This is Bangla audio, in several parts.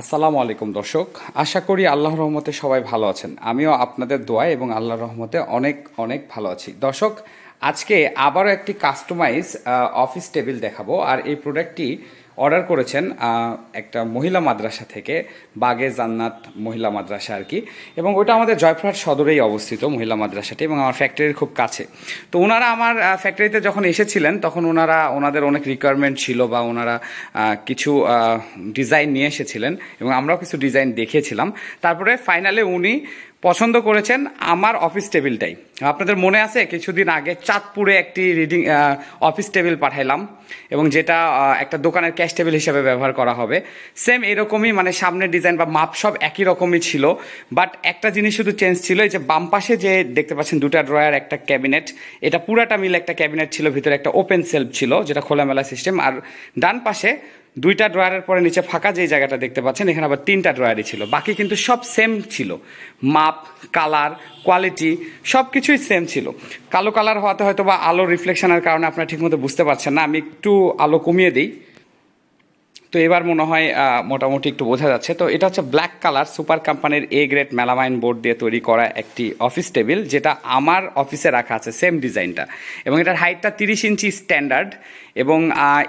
আসসালামু আলাইকুম দর্শক, আশা করি আল্লাহর রহমতে সবাই ভালো আছেন। আমিও আপনাদের দোয়ায় এবং আল্লাহর রহমতে অনেক অনেক ভালো আছি। দর্শক, আজকে আবারও একটি কাস্টমাইজ অফিস টেবিল দেখাবো। আর এই প্রোডাক্টটি অর্ডার করেছেন একটা মহিলা মাদ্রাসা থেকে, বাগে জান্নাত মহিলা মাদ্রাসা আর কি। এবং ওটা আমাদের জয়পুরহাট সদরেই অবস্থিত মহিলা মাদ্রাসাটি, এবং আমার ফ্যাক্টরির খুব কাছে। তো ওনারা আমার ফ্যাক্টরিতে যখন এসেছিলেন তখন ওনাদের অনেক রিকোয়ারমেন্ট ছিল, বা ওনারা কিছু ডিজাইন নিয়ে এসেছিলেন এবং আমরাও কিছু ডিজাইন দেখেছিলাম। তারপরে ফাইনালে উনি পছন্দ করেছেন আমার অফিস টেবিলটাই। আপনাদের মনে আছে কিছুদিন আগে চাঁদপুরে একটি অফিস টেবিল পাঠাইলাম, এবং যেটা একটা দোকানের ক্যাশ টেবিল হিসেবে ব্যবহার করা হবে। সেম এরকমই, মানে সামনের ডিজাইন বা মাপ সব একই রকমই ছিল, বাট একটা জিনিস শুধু চেঞ্জ ছিল। এই যে বাম পাশে যে দেখতে পাচ্ছেন দুটা ড্রয়ার একটা ক্যাবিনেট, এটা পুরাটা মিলে একটা ক্যাবিনেট ছিল, ভিতরে একটা ওপেন সেলফ ছিল যেটা খোলামেলা সিস্টেম। আর ডান পাশে দুইটা ড্রয়ারের পরে নিচে ফাঁকা যে জায়গাটা দেখতে পাচ্ছেন, এখানে আবার তিনটা ড্রয়ারই ছিল। বাকি কিন্তু সব সেম ছিল, মাপ, কালার, কোয়ালিটি সব কিছুই সেম ছিল। কালো কালার হওয়াতে হয়তো বা আলো রিফ্লেকশনের কারণে আপনারা ঠিকমতো বুঝতে পারছেন না। আমি একটু আলো কমিয়ে দিই, তো এবার মনে হয় মোটামুটি একটু বোঝা যাচ্ছে। তো এটা হচ্ছে ব্ল্যাক কালার সুপার কোম্পানির এ গ্রেড মেলামাইন বোর্ড দিয়ে তৈরি করা একটি অফিস টেবিল, যেটা আমার অফিসে রাখা আছে সেম ডিজাইনটা। এবং এটার হাইটটা 30 ইঞ্চি স্ট্যান্ডার্ড, এবং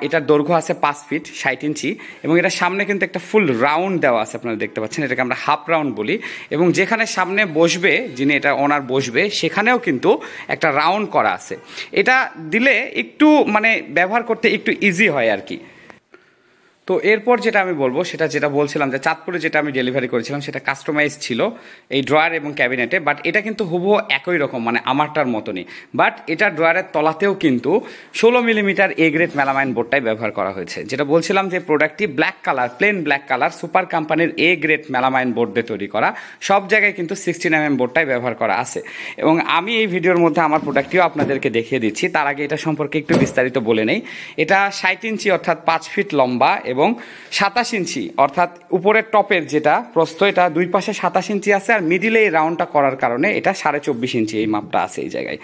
এটার দৈর্ঘ্য আছে 5 ফিট 60 ইঞ্চি। এবং এটার সামনে কিন্তু একটা ফুল রাউন্ড দেওয়া আছে, আপনারা দেখতে পাচ্ছেন, এটাকে আমরা হাফ রাউন্ড বলি। এবং যেখানে সামনে বসবে, যিনি এটা ওনার বসবে, সেখানেও কিন্তু একটা রাউন্ড করা আছে। এটা দিলে একটু মানে ব্যবহার করতে একটু ইজি হয় আর কি। তো এরপর যেটা আমি বলবো, যেটা বলছিলাম যে চাঁদপুরে যেটা আমি ডেলিভারি করেছিলাম সেটা কাস্টমাইজ ছিল এই ড্রয়ার এবং ক্যাবিনেটে, বাট এটা কিন্তু হুবহু একই রকম, মানে আমারটার মতনই। বাট এটা ড্রয়ারের তলাতেও কিন্তু 16 মিলিমিটার এ গ্রেড মেলামাইন বোর্ডটাই ব্যবহার করা হয়েছে। যেটা বলছিলাম যে প্রোডাক্টটি black colour, plane black colour super কোম্পানির এ গ্রেড মেলামাইন বোর্ড দিয়ে তৈরি করা। সব জায়গায় কিন্তু 16mm বোর্ডটাই ব্যবহার করা আছে। এবং আমি এই ভিডিওর মধ্যে আমার প্রোডাক্টটিও আপনাদেরকে দেখিয়ে দিচ্ছি। তার আগে এটা সম্পর্কে একটু বিস্তারিত বলে নেই। এটা 60 ইঞ্চি অর্থাৎ 5 ফিট লম্বা, এবং 27 ইঞ্চি অর্থাৎ উপরের টপের যেটা প্রস্থ, এটা দুই পাশে 27 ইঞ্চি আছে। আর মিডিলে এই রাউন্ডটা করার কারণে এটা 24.5 ইঞ্চি এই মাপটা আছে এই জায়গায়।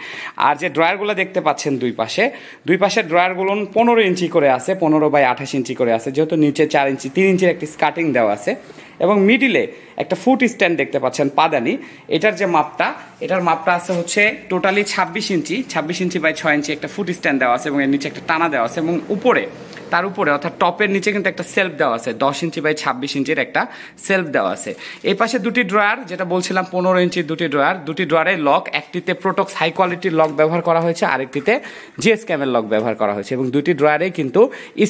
আর যে ড্রয়ারগুলো দেখতে পাচ্ছেন দুই পাশে ড্রয়ারগুলো 15 ইঞ্চি করে আছে, 15/28 ইঞ্চি করে আছে, যেহেতু নিচে 4 ইঞ্চি 3 ইঞ্চির একটি স্কার্টিং দেওয়া আছে। এবং মিডিলে একটা ফুট স্ট্যান্ড দেখতে পাচ্ছেন পাদানি। এটার মাপটা আছে হচ্ছে টোটালি 26 ইঞ্চি বাই 6 ইঞ্চি একটা ফুট স্ট্যান্ড দেওয়া আছে, এবং এর নিচে একটা টানা দেওয়া আছে। এবং তার উপরে অর্থাৎ টপের নিচে কিন্তু একটা সেলফ দেওয়া আছে, 10 ইঞ্চি বাই 26 ইঞ্চির একটা সেলফ দেওয়া আছে। এই পাশে দুটি ড্রয়ার, যেটা বলছিলাম 15 ইঞ্চির দুটি ড্রয়ারের লক, একটিতে প্রোটক্স হাই কোয়ালিটির লক ব্যবহার করা হয়েছে, আরেকটিতে জিএস ক্যামের লক ব্যবহার করা হয়েছে। এবং দুটি ড্রয়ারে কিন্তু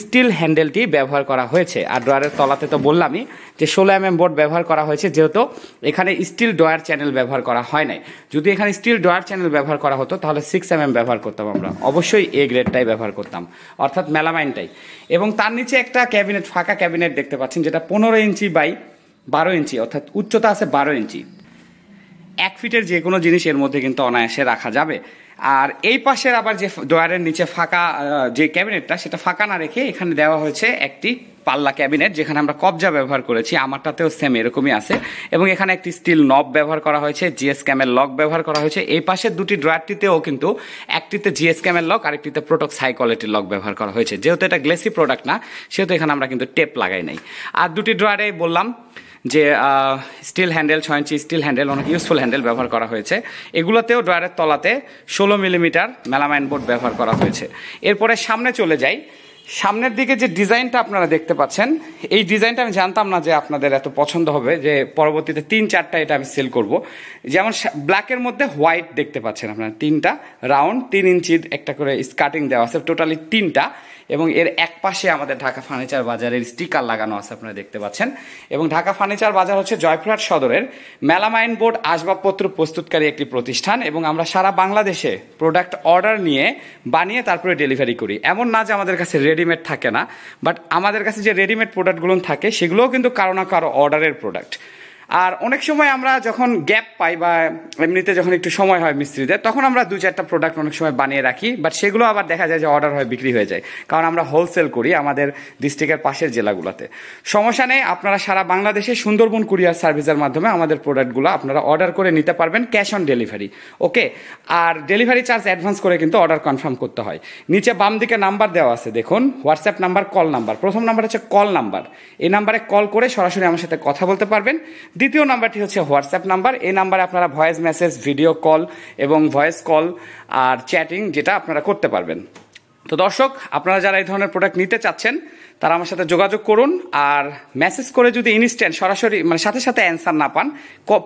স্টিল হ্যান্ডেলটি ব্যবহার করা হয়েছে। আর ড্রয়ারের তলাতে তো বললামই যে 16mm বোর্ড ব্যবহার করা হয়েছে, যেহেতু এখানে স্টিল ড্রয়ার চ্যানেল ব্যবহার করা হয় নাই। যদি এখানে স্টিল ড্রয়ার চ্যানেল ব্যবহার করা হতো তাহলে 6mm ব্যবহার করতাম আমরা, অবশ্যই এ গ্রেডটাই ব্যবহার করতাম, অর্থাৎ মেলামাইনটাই। এবং তার নিচে একটা ক্যাবিনেট, ফাঁকা ক্যাবিনেট দেখতে পাচ্ছেন, যেটা 15 ইঞ্চি বাই 12 ইঞ্চি, অর্থাৎ উচ্চতা আছে 12 ইঞ্চি। 1 ফিটের যে কোনো জিনিস এর মধ্যে কিন্তু অনায়াসে রাখা যাবে। আর এই পাশের আবার যে ড্রয়ারের নিচে ফাঁকা যে ক্যাবিনেটটা, সেটা ফাঁকা না রেখে এখানে দেওয়া হয়েছে একটি পাল্লা ক্যাবিনেট, যেখানে আমরা কবজা ব্যবহার করেছি। আমারটাতেও সেম এরকমই আছে। এবং এখানে একটি স্টিল নব ব্যবহার করা হয়েছে, জিএস ক্যামের লক ব্যবহার করা হয়েছে। এই পাশের দুটি ড্রয়ারটিতেও কিন্তু একটিতে জিএস ক্যামের লক, আরেকটিতে প্রোটক্স হাই কোয়ালিটির লক ব্যবহার করা হয়েছে। যেহেতু এটা গ্লেসি প্রোডাক্ট না, সেহেতু এখানে আমরা কিন্তু টেপ লাগাই নাই। আর দুটি ড্রয়ারে বললাম যে স্টিল হ্যান্ডেল, 6 ইঞ্চি স্টিল হ্যান্ডেল, অনেক ইউজফুল হ্যান্ডেল ব্যবহার করা হয়েছে। এগুলোতেও ড্রয়ারের তলাতে 16 মিলিমিটার মেলামাইন বোর্ড ব্যবহার করা হয়েছে। এরপরে সামনে চলে যাই। সামনের দিকে যে ডিজাইনটা আপনারা দেখতে পাচ্ছেন, এই ডিজাইনটা আমি জানতাম না যে আপনাদের এত পছন্দ হবে, যে পরবর্তীতে 3-4টা এটা আমি সেল করব। যেমন ব্ল্যাকের মধ্যে হোয়াইট দেখতে পাচ্ছেন আপনারা, 3টা রাউন্ড 3 ইঞ্চির একটা করে স্কার্টিং দেওয়া আছে, টোটালি 3টা। এবং এর এক পাশে আমাদের ঢাকা ফার্নিচার বাজারের স্টিকার লাগানো আছে, আপনারা দেখতে পাচ্ছেন। এবং ঢাকা ফার্নিচার বাজার হচ্ছে জয়পুরহাট সদরের মেলামাইন বোর্ড আসবাবপত্র প্রস্তুতকারী একটি প্রতিষ্ঠান। এবং আমরা সারা বাংলাদেশে প্রোডাক্ট অর্ডার নিয়ে বানিয়ে তারপরে ডেলিভারি করি। এমন না যে আমাদের কাছে রেডিমেড থাকে না, বাট আমাদের কাছে যে রেডিমেড প্রোডাক্টগুলো থাকে সেগুলোও কিন্তু কারো না কারো অর্ডারের প্রোডাক্ট। আর অনেক সময় আমরা যখন গ্যাপ পাই বা এমনিতে যখন একটু সময় হয় মিস্ত্রিদের, তখন আমরা 2-4টা প্রোডাক্ট অনেক সময় বানিয়ে রাখি, বাট সেগুলো আবার দেখা যায় যে অর্ডার হয়, বিক্রি হয়ে যায়, কারণ আমরা হোলসেল করি আমাদের ডিস্ট্রিক্টের পাশের জেলাগুলোতে। সমস্যা নেই, আপনারা সারা বাংলাদেশে সুন্দরবন কুরিয়ার সার্ভিসের মাধ্যমে আমাদের প্রোডাক্টগুলো আপনারা অর্ডার করে নিতে পারবেন, ক্যাশ অন ডেলিভারি। ওকে, আর ডেলিভারি চার্জ অ্যাডভান্স করে কিন্তু অর্ডার কনফার্ম করতে হয়। নিচে বাম দিকে নাম্বার দেওয়া আছে দেখুন, হোয়াটসঅ্যাপ নাম্বার, কল নাম্বার। প্রথম নাম্বার হচ্ছে কল নাম্বার, এই নাম্বারে কল করে সরাসরি আমার সাথে কথা বলতে পারবেন। দ্বিতীয় নাম্বারটি হচ্ছে হোয়াটসঅ্যাপ নাম্বার, এই নাম্বারে আপনারা ভয়েস মেসেজ, ভিডিও কল এবং ভয়েস কল আর চ্যাটিং যেটা আপনারা করতে পারবেন। তো দর্শক, আপনারা যারা এই ধরনের প্রোডাক্ট নিতে চাচ্ছেন তারা আমার সাথে যোগাযোগ করুন। আর মেসেজ করে যদি ইনস্ট্যান্ট সরাসরি মানে সাথে সাথে অ্যান্সার না পান,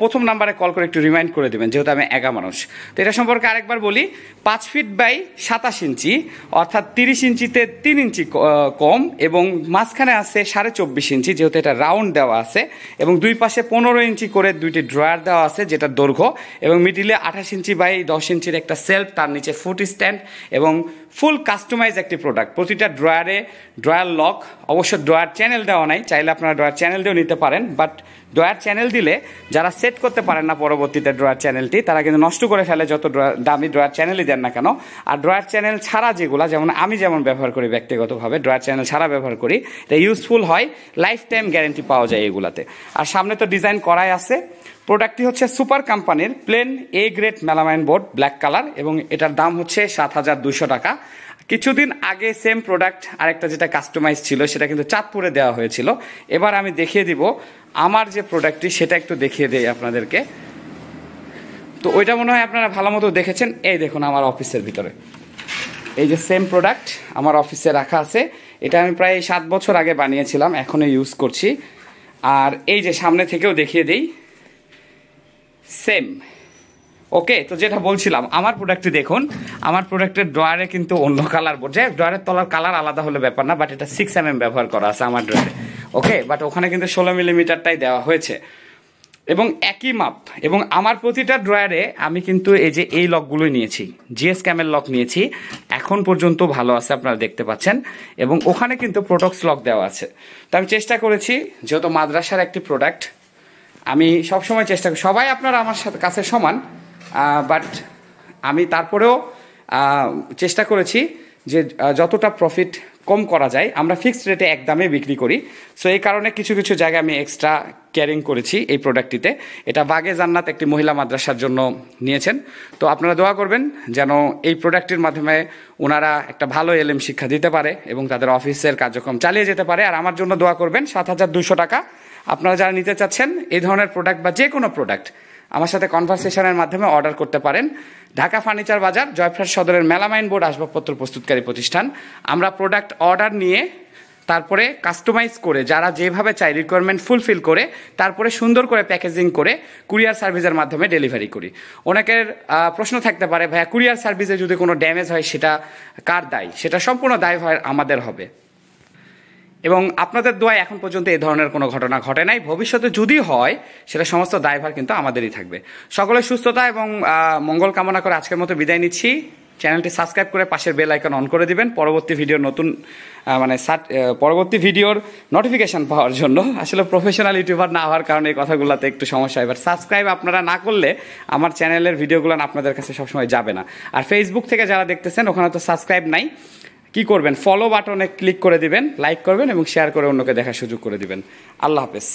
প্রথম নাম্বারে কল করে একটু রিমাইন্ড করে দেবেন, যেহেতু আমি একা মানুষ। তো এটা সম্পর্কে আরেকবার বলি, 5 ফিট বাই 27 ইঞ্চি, অর্থাৎ 30 ইঞ্চিতে 3 ইঞ্চি কম, এবং মাঝখানে আছে 24.5 ইঞ্চি, যেহেতু এটা রাউন্ড দেওয়া আছে, এবং দুই পাশে 15 ইঞ্চি করে দুইটি ড্রয়ার দেওয়া আছে যেটা দৈর্ঘ্য, এবং মিডিলে 28 ইঞ্চি বাই 10 ইঞ্চির একটা সেলফ, তার নিচে ফুট স্ট্যান্ড, এবং ফুল কাস্টমাইজ একটি প্রোডাক্ট। প্রতিটা ড্রয়ারে ড্রয়ার লক, অবশ্য ড্রয়ার চ্যানেল দেওয়া নাই, চাইলে আপনারা ড্রয়ার চ্যানেল দিয়েও নিতে পারেন, বাট ড্রয়ার চ্যানেল দিলে যারা সেট করতে পারেন না পরবর্তীতে ড্রয়ার চ্যানেলটি, তারা কিন্তু নষ্ট করে ফেলে যত দামি ড্রয়ার চ্যানেলই দেন না কেন। আর ড্রয়ার চ্যানেল ছাড়া যেগুলো, যেমন আমি যেমন ব্যবহার করি ব্যক্তিগতভাবে, ড্রয়ার চ্যানেল ছাড়া ব্যবহার করি, এটা ইউজফুল হয়, লাইফ টাইম গ্যারেন্টি পাওয়া যায় এগুলাতে। আর সামনে তো ডিজাইন করাই আছে। প্রোডাক্টটি হচ্ছে সুপার কোম্পানির plain A grade melamine board, black colour, এবং এটার দাম হচ্ছে 7,200 টাকা। কিছুদিন আগে সেম প্রোডাক্ট আরেকটা যেটা কাস্টমাইজ ছিল সেটা কিন্তু চাঁদপুরে দেওয়া হয়েছিল। এবার আমি দেখিয়ে দিব আমার যে প্রোডাক্টটি, সেটা একটু দেখিয়ে দেই আপনাদেরকে। তো ওইটা মনে হয় আপনারা ভালো মতো দেখেছেন। এই দেখুন আমার অফিসের ভিতরে এই যে সেম প্রোডাক্ট আমার অফিসে রাখা আছে। এটা আমি প্রায় 7 বছর আগে বানিয়েছিলাম, এখনো ইউজ করছি। আর এই যে সামনে থেকেও দেখিয়ে দিই, সেম। ওকে, তো যেটা বলছিলাম, আমার প্রোডাক্টটি দেখুন, আমার প্রোডাক্টের ড্রয়ারে কিন্তু অন্য কালার বোর্ড, যে ড্রয়ারের তলার কালার আলাদা হলে ব্যাপার না, বাট এটা 6mm ব্যবহার করা আছে আমার ড্রয়ারে। ওকে, বাট ওখানে কিন্তু 16 মিলিমিটারটাই দেওয়া হয়েছে, এবং একই মাপ। এবং আমার প্রতিটা ড্রয়ারে আমি কিন্তু এই যে এই লকগুলোই নিয়েছি, জিএস ক্যামেল লক নিয়েছি, এখন পর্যন্ত ভালো আছে, আপনারা দেখতে পাচ্ছেন। এবং ওখানে কিন্তু প্রোটক্স লক দেওয়া আছে। তো আমি চেষ্টা করেছি, যেহেতু মাদ্রাসার একটি প্রোডাক্ট, আমি সবসময় চেষ্টা করি, সবাই আপনারা আমার সাথে কাছে সমান, বাট আমি তারপরেও চেষ্টা করেছি যে যতটা প্রফিট কম করা যায়। আমরা ফিক্সড রেটে একদমে বিক্রি করি, সো এই কারণে কিছু কিছু জায়গায় আমি এক্সট্রা ক্যারিং করেছি এই প্রোডাক্টটিতে। এটা বাগে জান্নাত একটি মহিলা মাদ্রাসার জন্য নিয়েছেন। তো আপনারা দোয়া করবেন যেন এই প্রোডাক্টের মাধ্যমে ওনারা একটা ভালো এলএম শিক্ষা দিতে পারে এবং তাদের অফিসের কার্যক্রম চালিয়ে যেতে পারে। আর আমার জন্য দোয়া করবেন। 7,200 টাকা। আপনারা যারা নিতে চাচ্ছেন এই ধরনের প্রোডাক্ট বা যে কোনো প্রোডাক্ট আমার সাথে কনভারসেশনের মাধ্যমে অর্ডার করতে পারেন। ঢাকা ফার্নিচার বাজার, জয়ফ্রাট সদরের মেলামাইন বোর্ড আসবাবপত্র প্রস্তুতকারী প্রতিষ্ঠান। আমরা প্রোডাক্ট অর্ডার নিয়ে তারপরে কাস্টমাইজ করে, যারা যেভাবে চাই রিকোয়ারমেন্ট ফুলফিল করে, তারপরে সুন্দর করে প্যাকেজিং করে কুরিয়ার সার্ভিসের মাধ্যমে ডেলিভারি করি। অনেকের প্রশ্ন থাকতে পারে, ভাইয়া কুরিয়ার সার্ভিসে যদি কোনো ড্যামেজ হয় সেটা কার দায়? সেটা সম্পূর্ণ দায় আমাদের হবে। এবং আপনাদের দোয়ায় এখন পর্যন্ত এই ধরনের কোনো ঘটনা ঘটে নাই। ভবিষ্যতে যদি হয় সেটা সমস্ত দায়ভার কিন্তু আমাদেরই থাকবে। সকলের সুস্থতা এবং মঙ্গল কামনা করে আজকের মতো বিদায় নিচ্ছি। চ্যানেলটি সাবস্ক্রাইব করে পাশের বেল আইকন অন করে দিবেন পরবর্তী ভিডিওর পরবর্তী ভিডিওর নোটিফিকেশন পাওয়ার জন্য। আসলে প্রফেশনাল ইউটিউবার না হওয়ার কারণে এই কথাগুলোতে একটু সমস্যা। এবার সাবস্ক্রাইব আপনারা না করলে আমার চ্যানেলের ভিডিওগুলো আপনাদের কাছে সবসময় যাবে না। আর ফেসবুক থেকে যারা দেখতেছেন ওখানে তো সাবস্ক্রাইব নাই, কি করবেন? ফলো বাটনে ক্লিক করে দিবেন, লাইক করবেন এবং শেয়ার করে অন্যকে দেখার সুযোগ করে দিবেন। আল্লাহ হাফেজ।